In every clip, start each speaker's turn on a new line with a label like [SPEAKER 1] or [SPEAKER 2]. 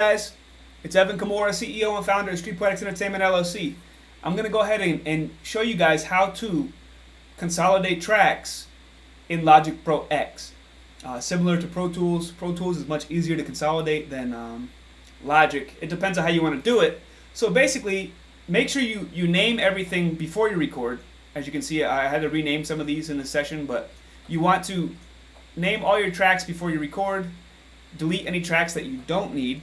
[SPEAKER 1] Guys, it's Evan Kimura, CEO and founder of Street Poetics Entertainment LLC. I'm going to go ahead and show you guys how to consolidate tracks in Logic Pro X. Similar to Pro Tools is much easier to consolidate than Logic. It depends on how you want to do it. So basically, make sure you name everything before you record. As you can see, I had to rename some of these in this session, but you want to name all your tracks before you record. Delete any tracks that you don't need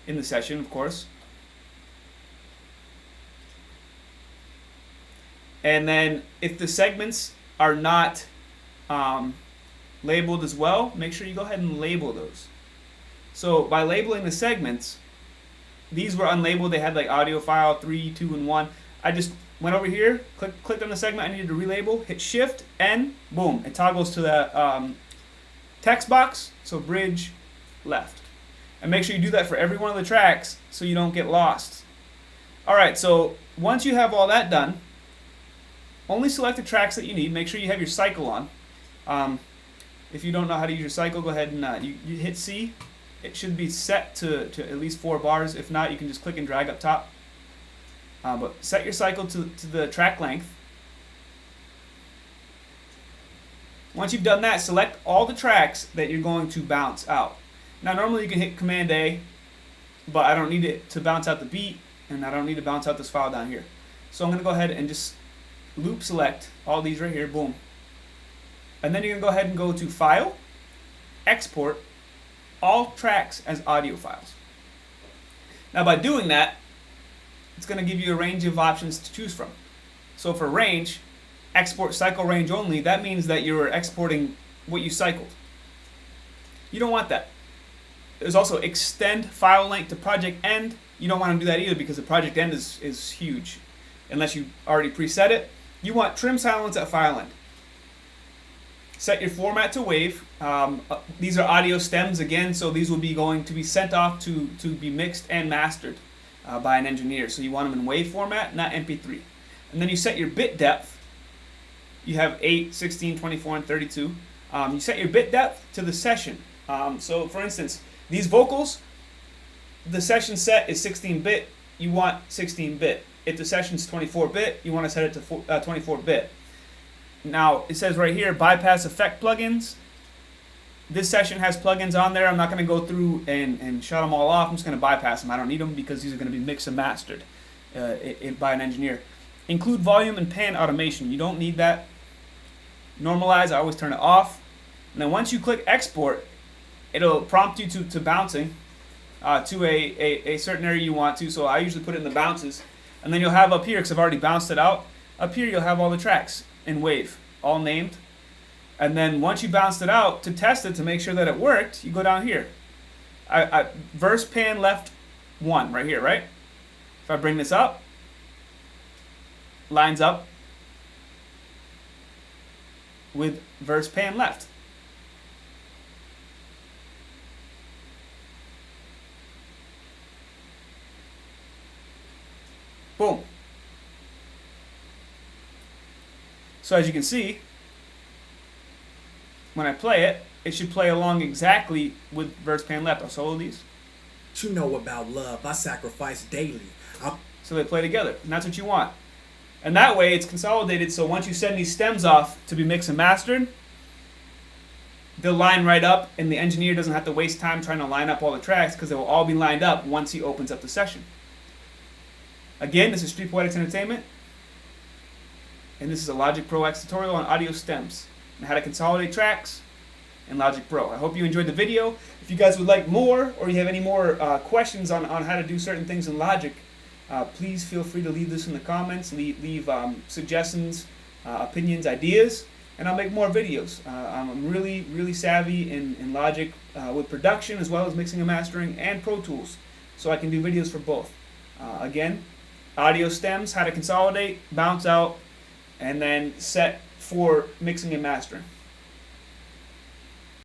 [SPEAKER 1] in the session, of course. And then if the segments are not labeled as well, make sure you go ahead and label those. So by labeling the segments, these were unlabeled. They had like audio file 3, 2, and 1. I just went over here, clicked on the segment I needed to relabel, hit Shift, N, boom. It toggles to the text box, so bridge left. And make sure you do that for every one of the tracks so you don't get lost. Alright, so once you have all that done, only select the tracks that you need. Make sure you have your cycle on. If you don't know how to use your cycle, go ahead and you hit C. It should be set to at least 4 bars. If not, you can just click and drag up top. But set your cycle to the track length. Once you've done that, select all the tracks that you're going to bounce out. Now normally you can hit Command A, but I don't need it to bounce out the beat, and I don't need to bounce out this file down here. So I'm going to go ahead and just loop select all these right here, boom. And then you're going to go ahead and go to File, Export, all tracks as audio files. Now by doing that, it's going to give you a range of options to choose from. So for range, export cycle range only, that means that you're exporting what you cycled. You don't want that. There's also extend file length to project end. You don't want to do that either because the project end is huge unless you already preset it. You want trim silence at file end. Set your format to wave. These are audio stems again, so these will be going to be sent off to be mixed and mastered by an engineer. So you want them in wave format, not MP3. And then you set your bit depth. You have 8, 16, 24, and 32. You set your bit depth to the session. So for instance, these vocals, the session set is 16-bit, you want 16-bit. If the session's 24-bit, you want to set it to 24-bit. Now, it says right here, bypass effect plugins. This session has plugins on there. I'm not going to go through and shut them all off. I'm just going to bypass them. I don't need them because these are going to be mixed and mastered by an engineer. Include volume and pan automation. You don't need that. Normalize, I always turn it off. And then once you click export, it'll prompt you to bouncing to a certain area you want to. So I usually put it in the bounces. And then you'll have up here, because I've already bounced it out, up here you'll have all the tracks in wave, all named. And then once you bounced it out, to test it, to make sure that it worked, you go down here. Verse pan left 1, right here, right? If I bring this up, lines up with verse pan left. Boom. So as you can see, when I play it, it should play along exactly with verse pan left. I'll solo these.
[SPEAKER 2] You know about love, I sacrifice daily.
[SPEAKER 1] So they play together, and that's what you want. And that way it's consolidated, so once you send these stems off to be mixed and mastered, they'll line right up, and the engineer doesn't have to waste time trying to line up all the tracks because they will all be lined up once he opens up the session. Again, this is Street Poetics Entertainment, and this is a Logic Pro X tutorial on audio stems and how to consolidate tracks in Logic Pro. I hope you enjoyed the video. If you guys would like more, or you have any more questions on how to do certain things in Logic, please feel free to leave this in the comments, leave suggestions, opinions, ideas, and I'll make more videos. I'm really savvy in Logic with production as well as mixing and mastering and Pro Tools, so I can do videos for both. Again, audio stems, how to consolidate, bounce out, and then set for mixing and mastering.